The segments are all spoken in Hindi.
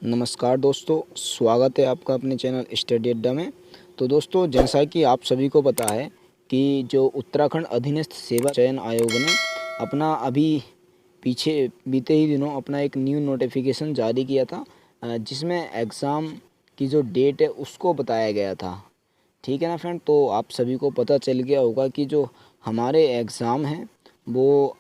नमस्कार दोस्तों, स्वागत है आपका अपने चैनल स्टडी अड्डा में। तो दोस्तों, जैसा कि आप सभी को पता है कि जो उत्तराखंड अधीनस्थ सेवा चयन आयोग ने अपना अभी पीछे बीते ही दिनों अपना एक न्यू नोटिफिकेशन जारी किया था, जिसमें एग्ज़ाम की जो डेट है उसको बताया गया था। ठीक है ना फ्रेंड। तो आप सभी को पता चल गया होगा कि जो हमारे एग्ज़ाम हैं वो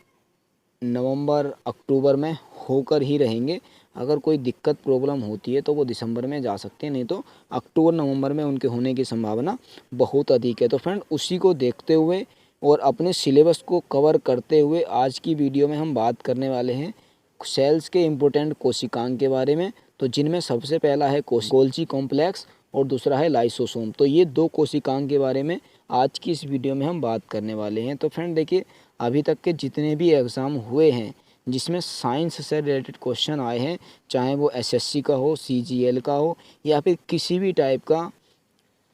नवंबर अक्टूबर में होकर ही रहेंगे। अगर कोई दिक्कत प्रॉब्लम होती है तो वो दिसंबर में जा सकते हैं, नहीं तो अक्टूबर नवंबर में उनके होने की संभावना बहुत अधिक है। तो फ्रेंड, उसी को देखते हुए और अपने सिलेबस को कवर करते हुए आज की वीडियो में हम बात करने वाले हैं सेल्स के इम्पोर्टेंट कोशिकांग के बारे में। तो जिनमें सबसे पहला है गोल्जी कॉम्प्लेक्स और दूसरा है लाइसोसोम। तो ये दो कोशिकांग के बारे में आज की इस वीडियो में हम बात करने वाले हैं। तो फ्रेंड देखिए, अभी तक के जितने भी एग्ज़ाम हुए हैं जिसमें साइंस से रिलेटेड क्वेश्चन आए हैं, चाहे वो एसएससी का हो, सीजीएल का हो या फिर किसी भी टाइप का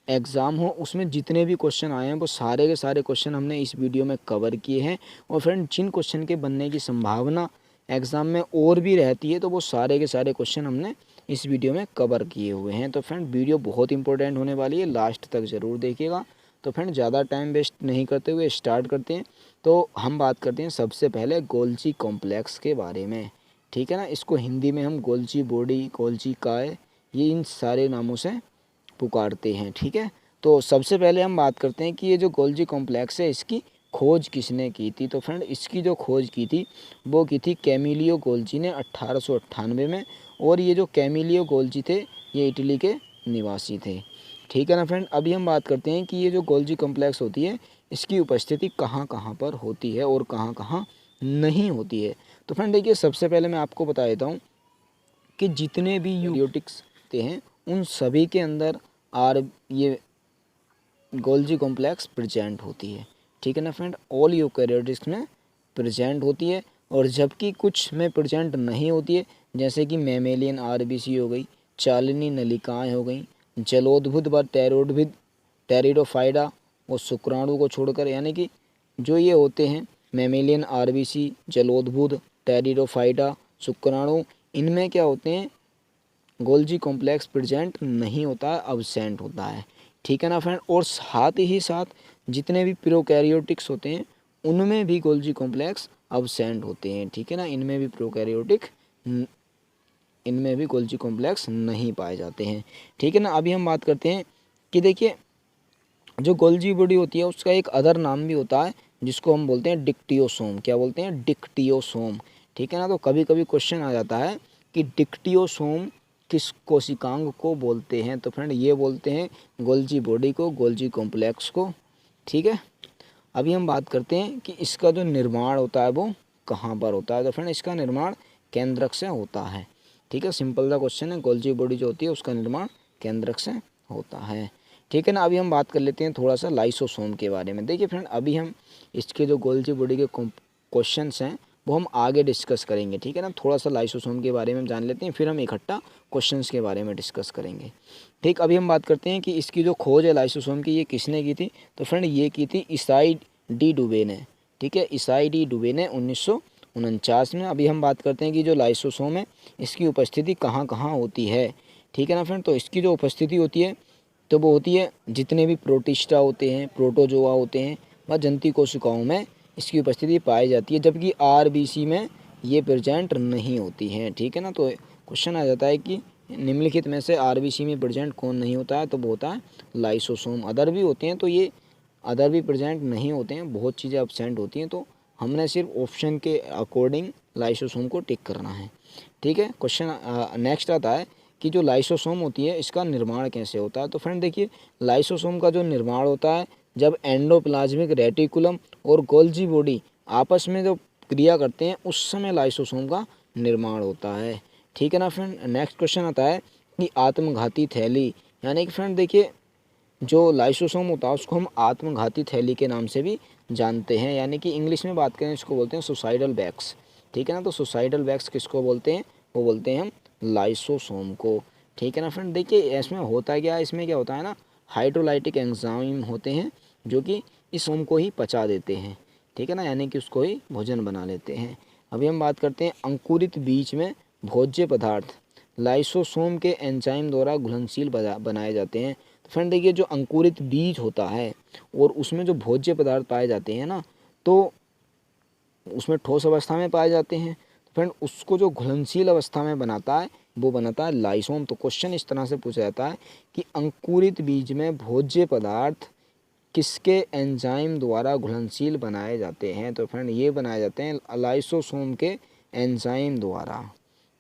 एग्ज़ाम हो, उसमें जितने भी क्वेश्चन आए हैं वो सारे के सारे क्वेश्चन हमने इस वीडियो में कवर किए हैं। और फ्रेंड, जिन क्वेश्चन के बनने की संभावना एग्ज़ाम में और भी रहती है तो वो सारे के सारे क्वेश्चन हमने इस वीडियो में कवर किए हुए हैं। तो फ्रेंड, वीडियो बहुत इंपॉर्टेंट होने वाली है, लास्ट तक ज़रूर देखिएगा। तो फ्रेंड, ज़्यादा टाइम वेस्ट नहीं करते हुए स्टार्ट करते हैं। तो हम बात करते हैं सबसे पहले गोल्जी कॉम्प्लेक्स के बारे में। ठीक है ना। इसको हिंदी में हम गोल्जी बॉडी, गोल्जी काय, ये इन सारे नामों से पुकारते हैं। ठीक है। तो सबसे पहले हम बात करते हैं कि ये जो गोल्जी कॉम्प्लेक्स है इसकी खोज किसने की थी। तो फ्रेंड, इसकी जो खोज की थी वो की थी कैमिलियो गोल्जी ने 1898 में। और ये जो कैमिलियो गोल्जी थे ये इटली के निवासी थे। ठीक है ना फ्रेंड। अभी हम बात करते हैं कि ये जो गोल्जी कॉम्प्लेक्स होती है इसकी उपस्थिति कहाँ कहाँ पर होती है और कहाँ कहाँ नहीं होती है। तो फ्रेंड देखिए, सबसे पहले मैं आपको बता देता हूँ कि जितने भी यूकेरियोटिक्स होते हैं उन सभी के अंदर ये गोल्जी कॉम्प्लेक्स प्रेजेंट होती है। ठीक है ना फ्रेंड। ऑल यूकेरियोटिक्स में प्रेजेंट होती है, और जबकि कुछ में प्रेजेंट नहीं होती है, जैसे कि मैमेलियन आरबीसी हो गई, चालनी नलिकाएं हो गई, जलोद्भुत व टेरिडोफाइडा और शुक्राणु को छोड़कर, यानी कि जो ये होते हैं मैमेलियन आरबीसी, जलोद्भुत, टेरिडोफाइडा, शुक्राणु, इनमें क्या होते हैं गोल्जी कॉम्प्लेक्स प्रेजेंट नहीं होता है, अब्सेंट होता है। ठीक है ना फ्रेंड। और साथ ही साथ जितने भी प्रोकैरियोटिक्स होते हैं उनमें भी गोल्जी कॉम्प्लेक्स अब्सेंट होते हैं। ठीक है ना। इनमें भी गोल्जी कॉम्प्लेक्स नहीं पाए जाते हैं। ठीक है ना। अभी हम बात करते हैं कि देखिए, जो गोल्जी बॉडी होती है उसका एक अदर नाम भी होता है जिसको हम बोलते हैं डिक्टियोसोम। क्या बोलते हैं? डिक्टियोसोम। ठीक है ना। तो कभी कभी क्वेश्चन आ जाता है कि डिक्टियोसोम किस कोशिकांग को बोलते हैं। तो फ्रेंड, ये बोलते हैं गोल्जी बॉडी को, गोल्जी कॉम्प्लेक्स को। ठीक है। अभी हम बात करते हैं कि इसका जो निर्माण होता है वो कहाँ पर होता है। तो फ्रेंड, इसका निर्माण केंद्रक से होता है। ठीक है। सिंपल सा क्वेश्चन है। गोल्जी बॉडी जो होती है उसका निर्माण केंद्रक से होता है। ठीक है ना। अभी हम बात कर लेते हैं थोड़ा सा लाइसोसोम के बारे में। देखिए फ्रेंड, अभी हम इसके जो गोल्जी बॉडी के क्वेश्चंस हैं वो हम आगे डिस्कस करेंगे। ठीक है ना। थोड़ा सा लाइसोसोम के बारे में हम जान लेते हैं, फिर हम इकट्ठा क्वेश्चंस के बारे में डिस्कस करेंगे। ठीक। अभी हम बात करते हैं कि इसकी जो खोज है लाइसोसोम की, ये किसने की थी। तो फ्रेंड, ये की थी ईसाई डी डुबे ने। ठीक है। ईसाई डी डुबे ने 1949 में। अभी हम बात करते हैं कि जो लाइसोसोम है इसकी उपस्थिति कहाँ कहाँ होती है। ठीक है ना फ्रेंड। तो इसकी जो उपस्थिति होती है तो वो होती है जितने भी प्रोटिस्टा होते हैं, प्रोटोजोआ होते हैं व जंती कोशिकाओं में इसकी उपस्थिति पाई जाती है, जबकि आरबीसी में ये प्रेजेंट नहीं होती है। ठीक है ना। तो क्वेश्चन आ जाता है कि निम्नलिखित में से आरबीसी में प्रेजेंट कौन नहीं होता है। तो वो होता है लाइसोसोम। अदर भी होते हैं, तो ये अदर भी प्रेजेंट नहीं होते हैं, बहुत चीज़ें अब्सेंट होती हैं। तो हमने सिर्फ ऑप्शन के अकॉर्डिंग लाइसोसोम को टिक करना है। ठीक है। क्वेश्चन नेक्स्ट आता है कि जो लाइसोसोम होती है इसका निर्माण कैसे होता है। तो फ्रेंड देखिए, लाइसोसोम का जो निर्माण होता है जब एंडोप्लाज्मिक रेटिकुलम और गोल्जी बॉडी आपस में जो क्रिया करते हैं उस समय लाइसोसोम का निर्माण होता है। ठीक है ना फ्रेंड। नेक्स्ट क्वेश्चन आता है कि आत्मघाती थैली, यानी कि फ्रेंड देखिए, जो लाइसोसोम होता है उसको हम आत्मघाती थैली के नाम से भी जानते हैं, यानी कि इंग्लिश में बात करें इसको बोलते हैं सुसाइडल बैग्स। ठीक है ना। तो सुसाइडल बैग्स किसको बोलते हैं? वो बोलते हैं हम लाइसोसोम को। ठीक है ना फ्रेंड। देखिए, इसमें होता क्या है, इसमें क्या होता है ना, हाइड्रोलाइटिक एंजाइम होते हैं जो कि इस सोम को ही पचा देते हैं। ठीक है ना। यानी कि उसको ही भोजन बना लेते हैं। अभी हम बात करते हैं अंकुरित बीज में भोज्य पदार्थ लाइसोसोम के एंजाइम द्वारा घुलनशील बनाए जाते हैं। तो फ्रेंड देखिए, जो अंकुरित बीज होता है और उसमें जो भोज्य पदार्थ पाए जाते हैं ना, तो उसमें ठोस अवस्था में पाए जाते हैं। तो फ्रेंड उसको जो घुलनशील अवस्था में बनाता है वो बनाता है लाइसोम। तो क्वेश्चन इस तरह से पूछा जाता है कि अंकुरित बीज में भोज्य पदार्थ किसके एंजाइम द्वारा घुलनशील बनाए जाते हैं? तो फ्रेंड ये बनाए जाते हैं लाइसोसोम के एंजाइम द्वारा।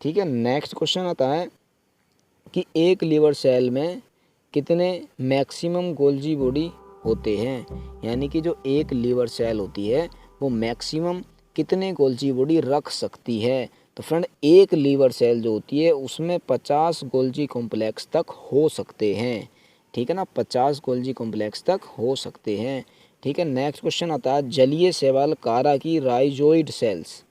ठीक है, नेक्स्ट क्वेश्चन आता है कि एक लीवर सेल में कितने मैक्सिमम गोल्जी बॉडी होते हैं? यानी कि जो एक लीवर सेल होती है वो मैक्सिमम कितने गोल्जी बॉडी रख सकती है? तो फ्रेंड एक लीवर सेल जो होती है उसमें 50 गोल्जी कॉम्प्लेक्स तक हो सकते हैं। ठीक है ना, 50 गोल्जी कॉम्प्लेक्स तक हो सकते हैं। ठीक है, नेक्स्ट क्वेश्चन आता है जलीय शैवाल कारा की राइजोइड सेल्स।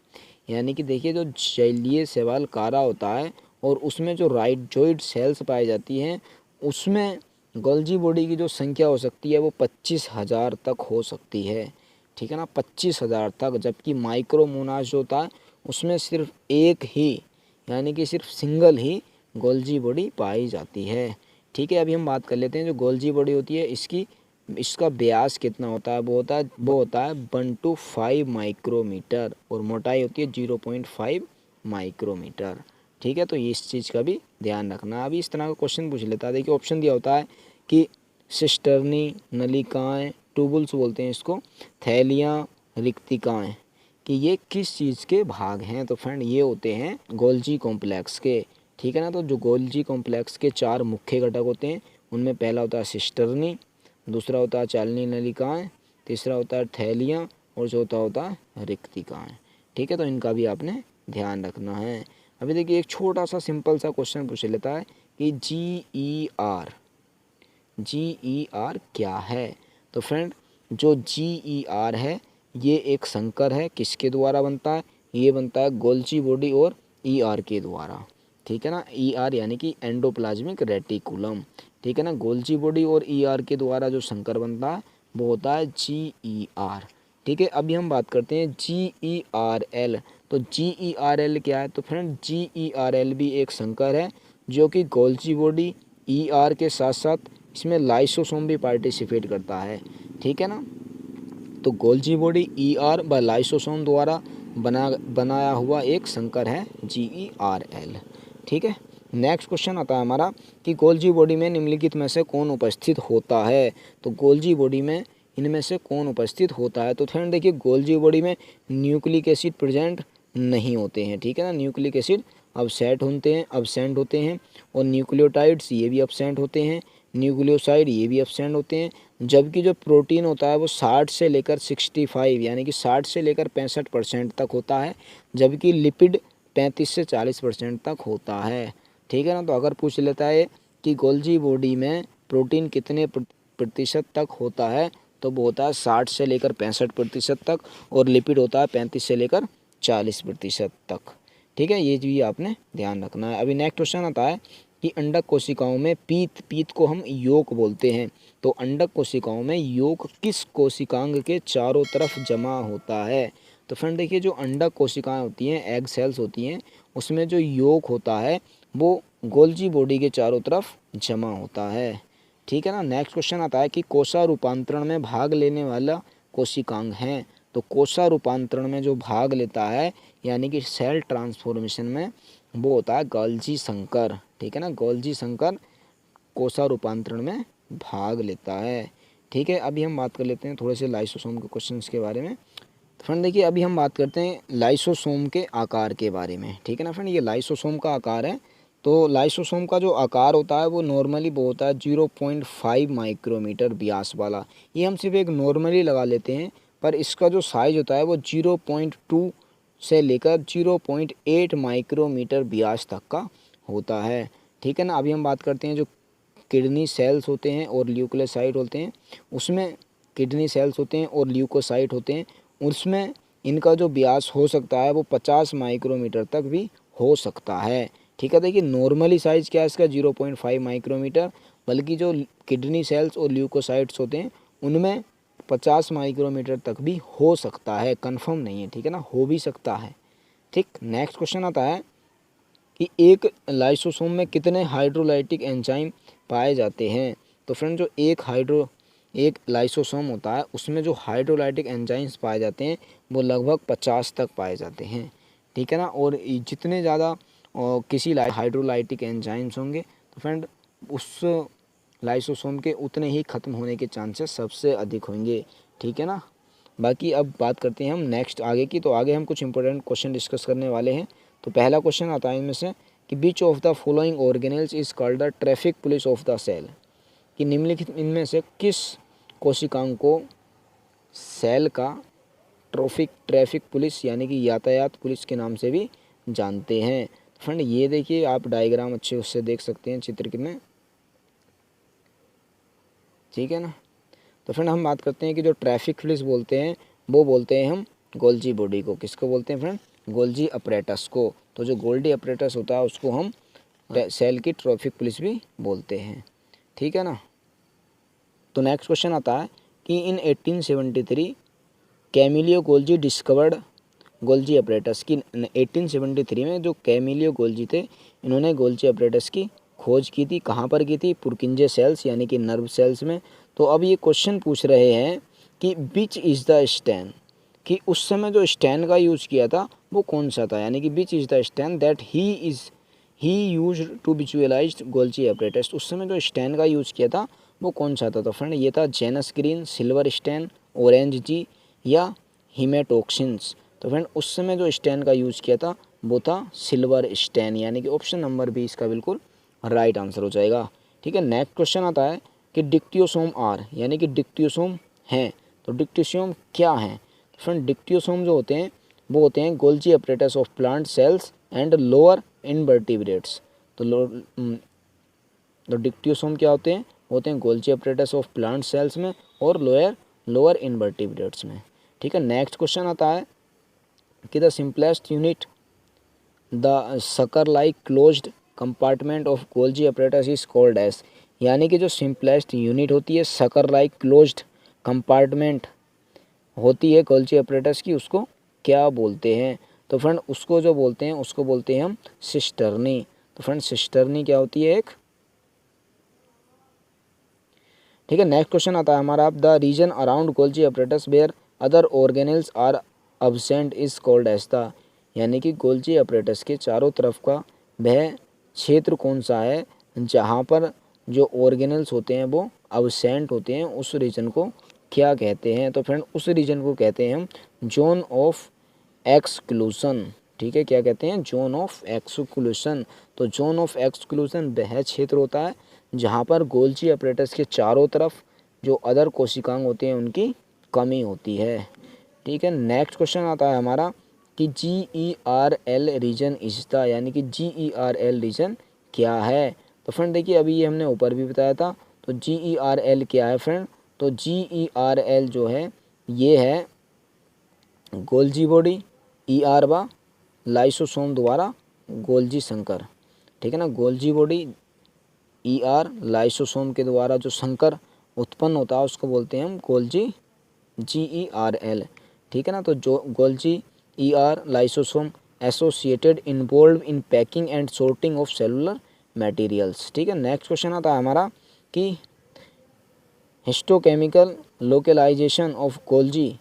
यानी कि देखिए, जो जलीय शैवाल कारा होता है और उसमें जो राइजोइड सेल्स पाई जाती हैं उसमें गोल्जी बॉडी की जो संख्या हो सकती है वो 25,000 तक हो सकती है। ठीक है ना, 25,000 तक। जबकि माइक्रोमोनास जो होता है उसमें सिर्फ एक ही, यानी कि सिर्फ सिंगल ही गोल्जी बॉडी पाई जाती है। ठीक है, अभी हम बात कर लेते हैं जो गोल्जी बॉडी होती है इसका व्यास कितना होता है? वो होता है 1 to 5 माइक्रोमीटर और मोटाई होती है 0.5 माइक्रोमीटर। ठीक है, तो इस चीज़ का भी ध्यान रखना। अभी इस तरह का क्वेश्चन पूछ लेता है। देखिए ऑप्शन दिया होता है कि सिस्टर्नी, नलिकाएं, ट्यूबुल्स बोलते हैं इसको, थैलियाँ, रिक्तिकाएं, कि ये किस चीज़ के भाग हैं? तो फ्रेंड ये होते हैं गोल्जी कॉम्प्लेक्स के। ठीक है ना, तो जो गोल्जी कॉम्प्लेक्स के 4 मुख्य घटक होते हैं उनमें पहला होता है सिस्टर्नी, दूसरा होता है चालनी नलिकाएं, तीसरा होता है थैलियाँ और चौथा होता है रिक्तिकाएं। ठीक है, तो इनका भी आपने ध्यान रखना है। अभी देखिए एक छोटा सा सिंपल सा क्वेश्चन पूछ लेता है कि GER क्या है? तो फ्रेंड जो GER है ये एक संकर है, किसके द्वारा बनता है? ये बनता है गोल्जी बॉडी और ER के द्वारा। ठीक है ना, ER यानी कि एंडोप्लाज्मिक रेटिकुलम। ठीक है ना, गोल्जी बॉडी और ER के द्वारा जो संकर बनता है वो होता है GER। ठीक है, अभी हम बात करते हैं GERL। तो GERL क्या है? तो फ्रेंड GERL भी एक संकर है जो कि गोल्जी बॉडी ER के साथ साथ इसमें लाइसोसोम भी पार्टिसिपेट करता है। ठीक है ना, तो गोल्जी बॉडी ER व लाइसोसोम द्वारा बनाया हुआ एक संकर है GERL। ठीक है, नेक्स्ट क्वेश्चन आता है हमारा कि गोल्जी बॉडी में निम्नलिखित में से कौन उपस्थित होता है? तो गोल्जी बॉडी में इनमें से कौन उपस्थित होता है? तो फ्रेंड देखिए, गोल्जी बॉडी में न्यूक्लिक एसिड प्रेजेंट नहीं होते हैं। ठीक है ना, न्यूक्लिक एसिड अबसेंट होते हैं और न्यूक्लियोटाइड्स ये भी अबसेंट होते हैं, न्यूक्लियोसाइड ये भी अबसेंट होते हैं। जबकि जो प्रोटीन होता है वो 60 से लेकर 65 यानी कि 60 से लेकर 65% तक होता है, जबकि लिपिड 35 से 40% तक होता है। ठीक है ना, तो अगर पूछ लेता है कि गोल्जी बॉडी में प्रोटीन कितने प्रतिशत तक होता है तो वो होता है 60 से लेकर 65% तक और लिपिड होता है 35 से लेकर 40% तक। ठीक है, ये भी आपने ध्यान रखना है। अभी नेक्स्ट क्वेश्चन आता है कि अंडक कोशिकाओं में पीत को हम योक बोलते हैं। तो अंडक कोशिकाओं में योक किस कोशिकांग के चारों तरफ जमा होता है? तो फ्रेंड देखिए, जो अंडक कोशिकाएं होती हैं, एग सेल्स होती हैं, उसमें जो योक होता है वो गोल्जी बॉडी के चारों तरफ जमा होता है। ठीक है ना, नेक्स्ट क्वेश्चन आता है कि कोशा रूपांतरण में भाग लेने वाला कोशिकांग है। तो कोशा रूपांतरण में जो भाग लेता है यानी कि सेल ट्रांसफॉर्मेशन में, वो होता है गोल्जी संकर। ठीक है ना, गोल्जी संकर कोशा रूपांतरण में भाग लेता है। ठीक है, अभी हम बात कर लेते हैं थोड़े से लाइसोसोम के क्वेश्चंस के बारे में। तो फ्रेंड देखिए, अभी हम बात करते हैं लाइसोसोम के आकार के बारे में। ठीक है ना फ्रेंड, ये लाइसोसोम का आकार है। तो लाइसोसोम का जो आकार होता है वो नॉर्मली वो होता है 0.5 माइक्रोमीटर व्यास वाला। ये हम सिर्फ एक नॉर्मली लगा लेते हैं, पर इसका जो साइज होता है वो 0.2 से लेकर 0.8 माइक्रोमीटर व्यास तक का होता है। ठीक है ना, अभी हम बात करते हैं जो किडनी सेल्स होते हैं और ल्यूकोसाइट होते हैं, उसमें किडनी सेल्स होते हैं और ल्यूकोसाइट होते हैं, उसमें इनका जो व्यास हो सकता है वो 50 माइक्रोमीटर तक भी हो सकता है। ठीक है, देखिए नॉर्मली साइज़ क्या है इसका 0.5 माइक्रोमीटर, बल्कि जो किडनी सेल्स और ल्यूकोसाइट्स होते हैं उनमें 50 माइक्रोमीटर तक भी हो सकता है, कंफर्म नहीं है। ठीक है ना, हो भी सकता है। ठीक, नेक्स्ट क्वेश्चन आता है कि एक लाइसोसोम में कितने हाइड्रोलाइटिक एंजाइम पाए जाते हैं। तो फ्रेंड जो एक लाइसोसोम होता है उसमें जो हाइड्रोलाइटिक एंजाइम्स पाए जाते हैं वो लगभग 50 तक पाए जाते हैं, ठीक है ना। और जितने ज़्यादा किसी हाइड्रोलाइटिक एंजाइम्स होंगे तो फ्रेंड उस लाइसोसोम के उतने ही ख़त्म होने के चांसेस सबसे अधिक होंगे, ठीक है ना। बाकी अब बात करते हैं हम नेक्स्ट आगे की। तो आगे हम कुछ इंपॉर्टेंट क्वेश्चन डिस्कस करने वाले हैं। तो पहला क्वेश्चन आता है इनमें से कि which of the following organelles is called the traffic police of the cell, कि निम्नलिखित इनमें से किस कोशिकांग को सेल का ट्रैफिक पुलिस यानी कि यातायात पुलिस के नाम से भी जानते हैं। फ्रेंड ये देखिए आप डायग्राम अच्छे उससे देख सकते हैं चित्र में, ठीक है ना। तो फ्रेंड हम बात करते हैं कि जो ट्रैफिक पुलिस बोलते हैं वो बोलते हैं हम गोल्जी बॉडी को। किसको बोलते हैं फ्रेंड? गोल्जी अपरेटस को। तो जो गोल्जी अपरेटस होता है उसको हम सेल की ट्रैफिक पुलिस भी बोलते हैं, ठीक है ना। तो नेक्स्ट क्वेश्चन आता है कि इन 1873 Camillo Golgi discovered Golgi apparatus, की 1873 में जो कैमिलियो गोल्जी थे इन्होंने गोल्जी अपरेटस की खोज की थी। कहाँ पर की थी? पुरकिंजे सेल्स यानी कि नर्व सेल्स में। तो अब ये क्वेश्चन पूछ रहे हैं कि विच इज़ द स्टैन, कि उस समय जो स्टैन का यूज़ किया था वो कौन सा था, यानी कि which is the stain that he used to visualise Golgi apparatus. उस समय जो स्टैन का यूज़ किया था वो कौन सा था? तो फ्रेंड ये था Janus green, silver stain, orange G या हीमेटोक्सिन्स। तो फ्रेंड उस समय जो स्टैन का यूज़ किया था वो था सिल्वर स्टैन, यानी कि ऑप्शन नंबर बी इसका बिल्कुल राइट आंसर हो जाएगा, ठीक है। नेक्स्ट क्वेश्चन आता है कि डिक्टियोसोम आर, यानी कि डिक्टियोसोम हैं। तो डिक्टियोसोम क्या हैं? फ्रेंड डिक्टियोसोम जो होते हैं वो होते हैं Golgi apparatus of plant cells and lower invertebrates. तो डिक्टियोसोम क्या होते हैं? होते हैं Golgi apparatus of plant cells में और लोअर इनवर्टिब्रेट्स में, ठीक है। नेक्स्ट क्वेश्चन आता है कि the simplest unit the sac like closed compartment of Golgi apparatus is called as, यानी कि जो सिंपलेस्ट यूनिट होती है सकर लाइक क्लोज्ड कंपार्टमेंट होती है गोल्जी अपरेटस की, उसको क्या बोलते हैं? तो फ्रेंड उसको जो बोलते हैं उसको बोलते हैं हम सिस्टर्नी। तो फ्रेंड सिस्टर्नी क्या होती है? एक, ठीक है। नेक्स्ट क्वेश्चन आता है हमारा the region around Golgi apparatus where other organelles are absent is called as the, यानी कि गोल्जी अपरेटस के चारों तरफ का वह क्षेत्र कौन सा है जहाँ पर जो ऑर्गेनेल्स होते हैं वो अब्सेंट होते हैं, उस रीजन को क्या कहते हैं? तो फ्रेंड उस रीजन को कहते हैं हम जोन ऑफ एक्सक्लूसन, ठीक है। क्या कहते हैं? Zone of exclusion. तो जोन ऑफ एक्सक्लूसन वह क्षेत्र होता है जहाँ पर गोल्जी अपरेटस के चारों तरफ जो अदर कोशिकांग होते हैं उनकी कमी होती है, ठीक है। नेक्स्ट क्वेश्चन आता है हमारा कि GERL रीजन इज द, यानी कि GERL रीजन क्या है? तो फ्रेंड देखिए अभी ये हमने ऊपर भी बताया था। तो GERL क्या है फ्रेंड? तो GERL जो है ये है गोल्जी बॉडी, ER व लाइसोसोम द्वारा गोल्जी संकर, ठीक है ना। गोल्जी बॉडी, ER लाइसोसोम के द्वारा जो संकर उत्पन्न होता है उसको बोलते हैं हम गोल्जी GERL, ठीक है ना। तो जो Golgi ER lysosome associated involve in packing and sorting of cellular materials, ठीक है। नेक्स्ट क्वेश्चन आता है हमारा कि histochemical localisation of Golgi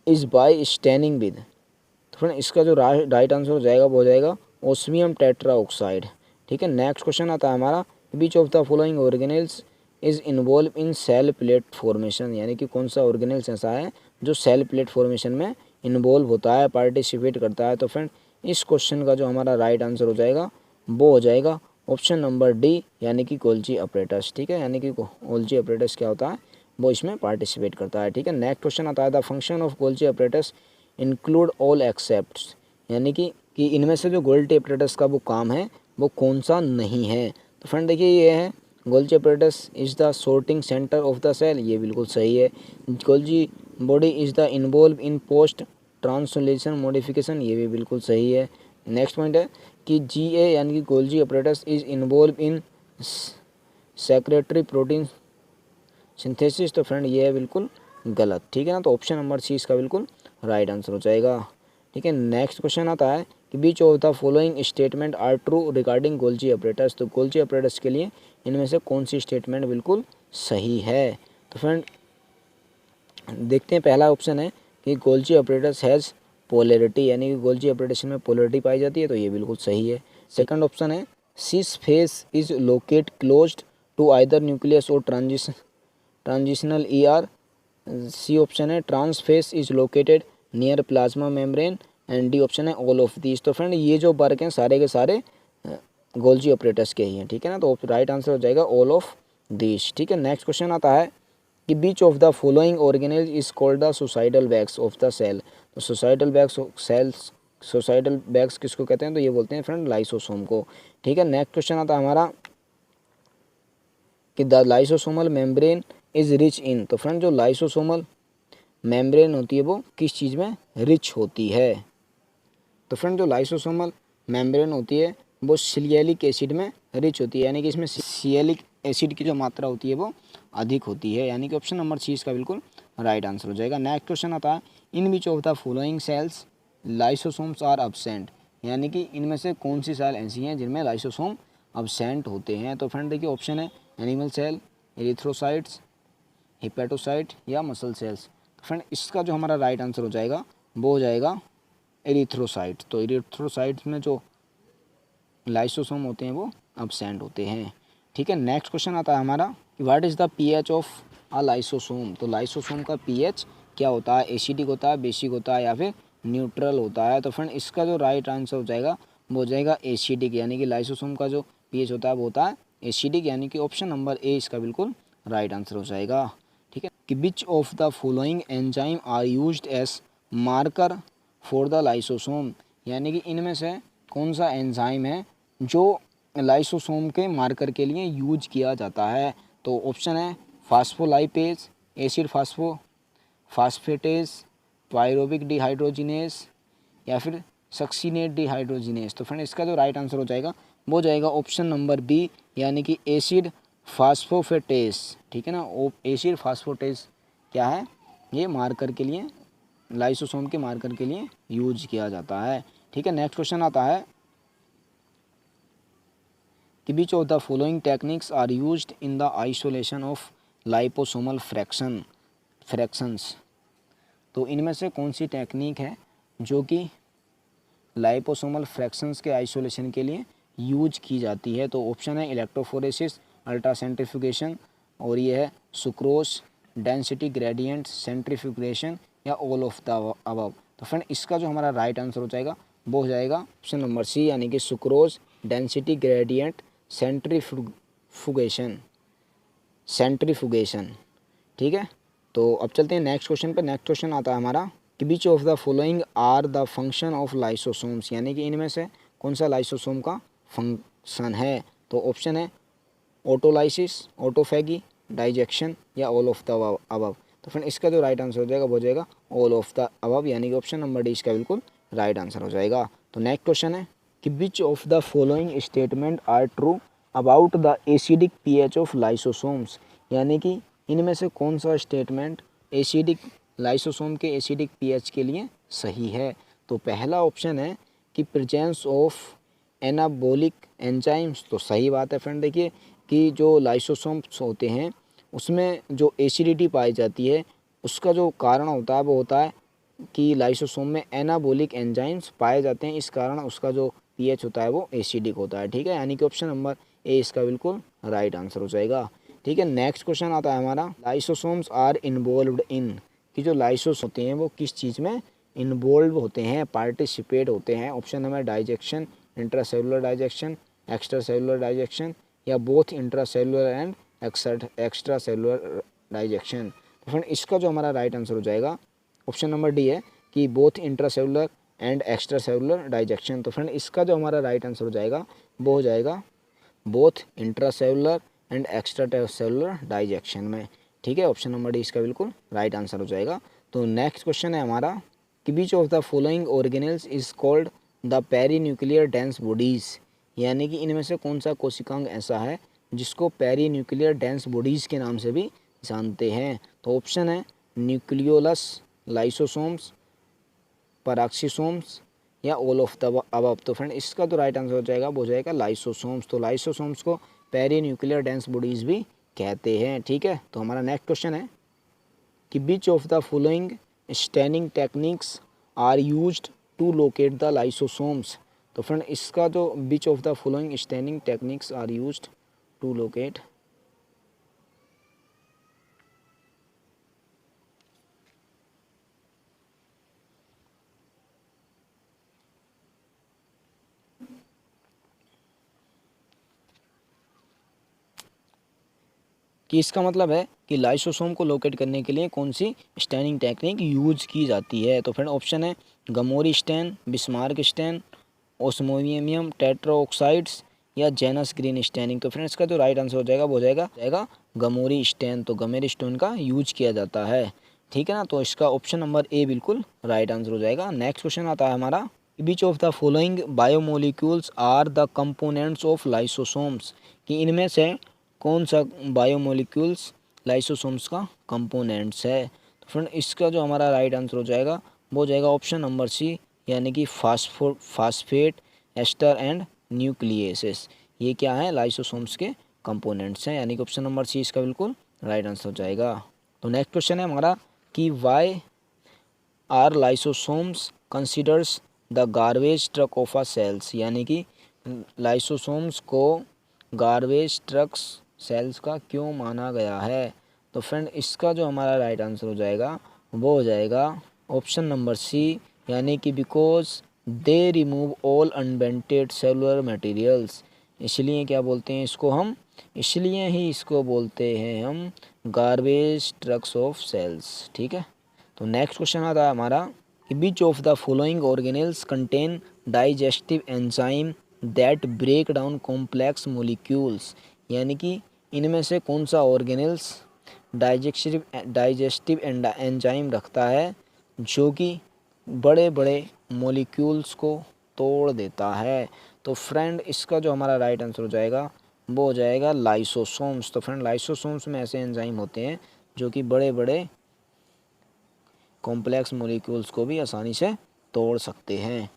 is by staining with. तो फ्रेंड इसका जो राइट आंसर हो जाएगा वो हो जाएगा ओस्मियम टेट्रा ऑक्साइड, ठीक है। नेक्स्ट क्वेश्चन आता है हमारा which of the following organelles is involved in cell plate formation, यानी कि कौन सा ऑर्गेनेल्स ऐसा है जो सेल प्लेट फॉर्मेशन में इन्वॉल्व होता है, पार्टिसिपेट करता है? तो फ्रेंड इस क्वेश्चन का जो हमारा राइट आंसर हो जाएगा वो हो जाएगा ऑप्शन नंबर डी, यानी कि गोल्जी अपरेटस, ठीक है। यानी कि गोल्जी अपरेटस क्या होता है वो इसमें पार्टिसिपेट करता है, ठीक है। नेक्स्ट क्वेश्चन आता है the function of Golgi apparatus include all accepts, यानी कि इनमें से जो गोल्जी अपरेटस का वो काम है वो कौन सा नहीं है? तो फ्रेंड देखिए ये है Golgi apparatus is the sorting centre of the cell, ये बिल्कुल सही है। Golgi body is the involve in post translation modification, ये भी बिल्कुल सही है। नेक्स्ट पॉइंट है कि GA यानी कि Golgi apparatus is involve in secretary protein synthesis. तो फ्रेंड ये है बिल्कुल गलत, ठीक है ना। तो ऑप्शन नंबर सी इसका बिल्कुल राइट आंसर हो जाएगा, ठीक है। नेक्स्ट क्वेश्चन आता है कि which of the following statement are true regarding Golgi apparatus. तो गोल्जी ऑपरेटर्स के लिए इनमें से कौन सी स्टेटमेंट बिल्कुल सही है। तो फ्रेंड देखते हैं, पहला ऑप्शन है कि गोल्जी ऑपरेटर्स हैज़ पोलैरिटी, यानी कि गोल्जी ऑपरेटर में पोलैरिटी पाई जाती है, तो ये बिल्कुल सही है। सेकंड ऑप्शन है cis face is locate closed to either nucleus और ट्रांजिशनल ईआर। सी ऑप्शन है trans face is located near plasma membrane and D option है ऑल ऑफ दीज। तो फ्रेंड ये जो वर्क हैं सारे के सारे गोल्जी ऑपरेटर्स के ही हैं, ठीक है ना। तो राइट आंसर हो जाएगा ऑल ऑफ दीज, ठीक है। नेक्स्ट क्वेश्चन आता है कि which of the following organelle is called the suicidal bags of the cell. तो suicidal bags cells, suicidal bags किसको कहते हैं, तो ये बोलते हैं फ्रेंड लाइसोसोम को, ठीक है। नेक्स्ट क्वेश्चन आता है हमारा कि the lysosomal membrane is rich in. तो फ्रेंड जो लाइसोसोमल मेम्ब्रेन होती है वो किस चीज़ में रिच होती है। तो फ्रेंड जो लाइसोसोमल मेम्ब्रेन होती है वो सिलियलिक एसिड में रिच होती है, यानी कि इसमें सिलियलिक एसिड की जो मात्रा होती है वो अधिक होती है, यानी कि ऑप्शन नंबर सी इसका बिल्कुल राइट आंसर हो जाएगा। नेक्स्ट क्वेश्चन आता है in which of the following cells lysosomes are absent, यानी कि इनमें से कौन सी सेल ऐसी हैं जिनमें लाइसोसोम अब्सेंट होते हैं। तो फ्रेंड देखिए ऑप्शन है एनिमल सेल, एरिथ्रोसाइट्स, हिपेटोसाइट या मसल सेल्स। तो फ्रेंड इसका जो हमारा राइट आंसर हो जाएगा वो हो जाएगा एरिथ्रोसाइट। तो एरिथ्रोसाइट्स में जो लाइसोसोम होते हैं वो अब्सेंट होते हैं, ठीक है। नेक्स्ट क्वेश्चन आता है हमारा कि what is the pH of a lysosome. तो लाइसोसोम का पीएच क्या होता है, एसिडिक होता है, बेसिक होता है या फिर न्यूट्रल होता है। तो फ्रेंड इसका जो राइट आंसर हो जाएगा वो हो जाएगा एसिडिक, यानी कि लाइसोसोम का जो पीएच होता है वो होता है एसिडिक, यानी कि ऑप्शन नंबर ए इसका बिल्कुल राइट आंसर हो जाएगा, ठीक है। कि which of the following enzyme are used as marker for the lysosome, यानी कि इनमें से कौन सा एंजाइम है जो लाइसोसोम के मार्कर के लिए यूज किया जाता है। तो ऑप्शन है फास्फोलाइपेज, एसिड फास्फेटेज, पायरोविक डिहाइड्रोजिनेज या फिर सक्सीनेट डिहाइड्रोजिनेज। तो फ्रेंड इसका जो राइट आंसर हो जाएगा वो हो जाएगा ऑप्शन नंबर बी, यानी कि एसिड फास्फोफेटेज, ठीक है ना। एसिड फास्फोटेज क्या है, ये मार्कर के लिए, लाइसोसोम के मार्कर के लिए यूज किया जाता है, ठीक है। नेक्स्ट क्वेश्चन आता है कि which of the following techniques are used in the isolation of liposomal fractions. तो इनमें से कौन सी टेक्निक है जो कि लाइपोसोमल फ्रैक्शंस के आइसोलेशन के लिए यूज की जाती है। तो ऑप्शन है इलेक्ट्रोफोरेसिस, अल्ट्रासेंट्रीफ्यूगेशन, और ये है सुक्रोज, डेंसिटी ग्रेडियंट, सेंट्रीफ्यूगेशन या ऑल ऑफ द अबव। तो फ्रेंड इसका जो हमारा राइट आंसर हो जाएगा वो हो जाएगा ऑप्शन नंबर सी, यानी कि सुक्रोज, डेंसिटी ग्रेडियंट, सेंट्रीफ्यूगेशन, ठीक है। तो अब चलते हैं नेक्स्ट क्वेश्चन पे। नेक्स्ट क्वेश्चन आता है हमारा कि which of the following are the function of lysosomes, यानी कि इनमें से कौन सा लाइसोसोम का फंक्शन है। तो ऑप्शन है ऑटोलाइसिस, ऑटोफैगी, डाइजेक्शन या ऑल ऑफ द अबव। तो फ्रेंड इसका जो राइट आंसर हो जाएगा वो हो जाएगा ऑल ऑफ द अबव, यानी कि ऑप्शन नंबर डी इसका बिल्कुल राइट आंसर हो जाएगा। तो नेक्स्ट क्वेश्चन है कि which of the following statement are true about the acidic pH of lysosomes, यानी कि इनमें से कौन सा स्टेटमेंट एसिडिक लाइसोसोम के एसिडिक पीएच के लिए सही है। तो पहला ऑप्शन है कि प्रेजेंस ऑफ एनाबोलिक एंजाइम्स। तो सही बात है फ्रेंड, देखिए कि जो लाइसोसोम्स होते हैं उसमें जो एसिडिटी पाई जाती है उसका जो कारण होता है वो होता है कि लाइसोसोम में एनाबोलिक एंजाइम्स पाए जाते हैं, इस कारण उसका जो पीएच होता है वो एसिडिक होता है, ठीक है। यानी कि ऑप्शन नंबर ए इसका बिल्कुल राइट आंसर हो जाएगा, ठीक है। नेक्स्ट क्वेश्चन आता है हमारा लाइसोसोम्स आर इन्वॉल्व्ड इन, कि जो लाइसोस होते हैं वो किस चीज़ में इन्वॉल्व होते हैं, पार्टिसिपेट होते हैं। Option number digestion, intracellular digestion, extra cellular digestion या both intracellular and extra cellular digestion. तो फ्रेंड इसका जो हमारा राइट आंसर हो जाएगा ऑप्शन नंबर डी है कि both intracellular and extra cellular digestion. तो फ्रेंड इसका जो हमारा राइट आंसर हो जाएगा वो हो जाएगा both intracellular and extra cellular digestion में, ठीक है। ऑप्शन नंबर डी इसका बिल्कुल राइट आंसर हो जाएगा। तो नेक्स्ट क्वेश्चन है हमारा कि which of the following organelles is called the perinuclear dense bodies, यानी कि इनमें से कौन सा कोशिकांग ऐसा है जिसको पेरीन्यूक्लियर डेंस बॉडीज़ के नाम से भी जानते हैं। तो ऑप्शन है न्यूक्लियोलस, लाइसोसोम्स, पैराक्सीसोम्स या ऑल ऑफ द अबव। तो फ्रेंड इसका तो राइट आंसर हो जाएगा वो हो जाएगा लाइसोसोम्स। तो लाइसोसोम्स को पेरी न्यूक्लियर डेंस बॉडीज भी कहते हैं। ठीक है, तो हमारा नेक्स्ट क्वेश्चन है कि which of the following staining techniques are used to locate the lysosomes. तो फ्रेंड इसका जो which of the following staining techniques are used to locate कि इसका मतलब है कि लाइसोसोम को लोकेट करने के लिए कौन सी स्टैनिंग टेक्निक यूज की जाती है। तो फ्रेंड ऑप्शन है गमोरी स्टैन, बिस्मार्क स्टैन, ओस्मोनियम टेट्राऑक्साइड्स या जेनस ग्रीन स्टैनिंग। तो फ्रेंड्स इसका जो राइट आंसर हो जाएगा वो हो जाएगा गमोरी स्टैन। तो गमेरी स्टोन का यूज किया जाता है। ठीक है ना, तो इसका ऑप्शन नंबर ए बिल्कुल राइट आंसर हो जाएगा। नेक्स्ट क्वेश्चन आता है हमारा which of the following biomolecules are the components of lysosomes. कि इनमें से कौन सा बायोमोलिक्यूल्स लाइसोसोम्स का कंपोनेंट्स है। तो फ्रेंड इसका जो हमारा राइट आंसर हो जाएगा वो हो जाएगा ऑप्शन नंबर सी, यानी कि फास्फेट एस्टर एंड न्यूक्लियसेस। ये क्या है, लाइसोसोम्स के कंपोनेंट्स हैं, यानी कि ऑप्शन नंबर सी इसका बिल्कुल राइट आंसर हो जाएगा। तो नेक्स्ट क्वेश्चन है हमारा कि why are lysosomes considers the garbage truck of a cells. यानी कि लाइसोसोम्स को गार्बेज ट्रक्स सेल्स का क्यों माना गया है। तो फ्रेंड इसका जो हमारा राइट आंसर हो जाएगा वो हो जाएगा ऑप्शन नंबर सी, यानी कि because they remove all unwanted cellular materials. इसलिए क्या बोलते हैं इसको हम, इसलिए ही इसको बोलते हैं हम गार्बेज ट्रक्स ऑफ सेल्स। ठीक है, तो नेक्स्ट क्वेश्चन आता है हमारा कि which of the following organelles contain digestive enzyme that break down complex molecules. यानी कि इनमें से कौन सा ऑर्गेनेल्स डाइजेस्टिव एंजाइम रखता है जो कि बड़े बड़े मॉलिक्यूल्स को तोड़ देता है। तो फ्रेंड इसका जो हमारा राइट आंसर हो जाएगा वो हो जाएगा लाइसोसोम्स। तो फ्रेंड लाइसोसोम्स में ऐसे एंजाइम होते हैं जो कि बड़े बड़े कॉम्प्लेक्स मॉलिक्यूल्स को भी आसानी से तोड़ सकते हैं।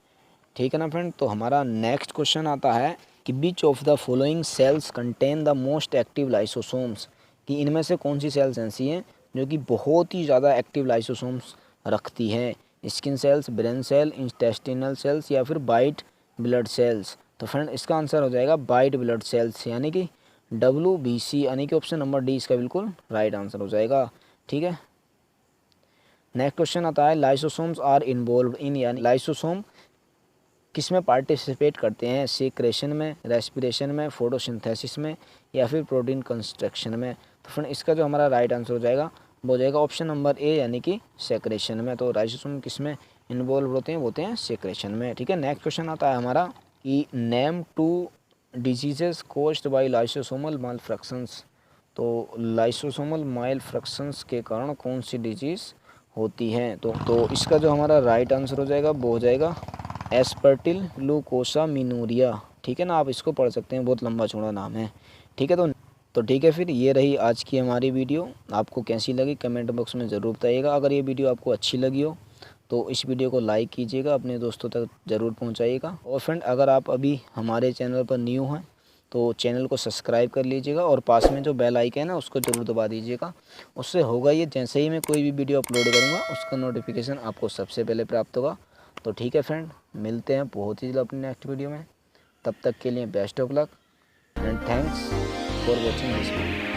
ठीक है ना फ्रेंड, तो हमारा नेक्स्ट क्वेश्चन आता है कि which of the following sales contain the most active lysosomes. कि इनमें से कौन सी सेल्स ऐसी हैं जो कि बहुत ही ज़्यादा एक्टिव लाइसोसोम्स रखती हैं। Skin cells, brain cell, intestinal cells या फिर वाइट ब्लड सेल्स। तो फ्रेंड इसका आंसर हो जाएगा वाइट ब्लड सेल्स, यानी कि WBC, यानी कि ऑप्शन नंबर डी इसका बिल्कुल राइट आंसर हो जाएगा। ठीक है, नेक्स्ट क्वेश्चन आता है लाइसोसोम्स आर इन्वॉल्व इन, यानी लाइसोसोम किस में पार्टिसिपेट करते हैं, सीक्रेशन में, रेस्पिरेशन में, फोटोसिंथेसिस में या फिर प्रोटीन कंस्ट्रक्शन में। तो फ्रेंड इसका जो हमारा राइट आंसर हो जाएगा वो हो जाएगा ऑप्शन नंबर ए, यानी कि सेक्रेशन में। तो लाइसोसोम किस में इन्वॉल्व होते हैं सेक्रेशन में। ठीक है, नेक्स्ट क्वेश्चन आता है हमारा कि name 2 diseases caused by lysosomal malfunctions. तो लाइसोसोमल मालफंक्शंस के कारण कौन सी डिजीज़ होती हैं। तो इसका जो हमारा राइट आंसर हो जाएगा वो हो जाएगा एस्पर्टिल लूकोसा मिनूरिया। ठीक है ना, आप इसको पढ़ सकते हैं, बहुत लंबा चौड़ा नाम है। ठीक है, तो ठीक है, फिर ये रही आज की हमारी वीडियो। आपको कैसी लगी कमेंट बॉक्स में ज़रूर बताइएगा। अगर ये वीडियो आपको अच्छी लगी हो तो इस वीडियो को लाइक कीजिएगा, अपने दोस्तों तक ज़रूर पहुंचाइएगा। और फ्रेंड अगर आप अभी हमारे चैनल पर न्यू हैं तो चैनल को सब्सक्राइब कर लीजिएगा और पास में जो बेल आइकन है ना उसको ज़रूर दबा दीजिएगा। उससे होगा ये, जैसे ही मैं कोई भी वीडियो अपलोड करूँगा उसका नोटिफिकेशन आपको सबसे पहले प्राप्त होगा। तो ठीक है फ्रेंड, मिलते हैं बहुत ही जल्द अपनी नेक्स्ट वीडियो में। तब तक के लिए best of luck and thanks for watching this video.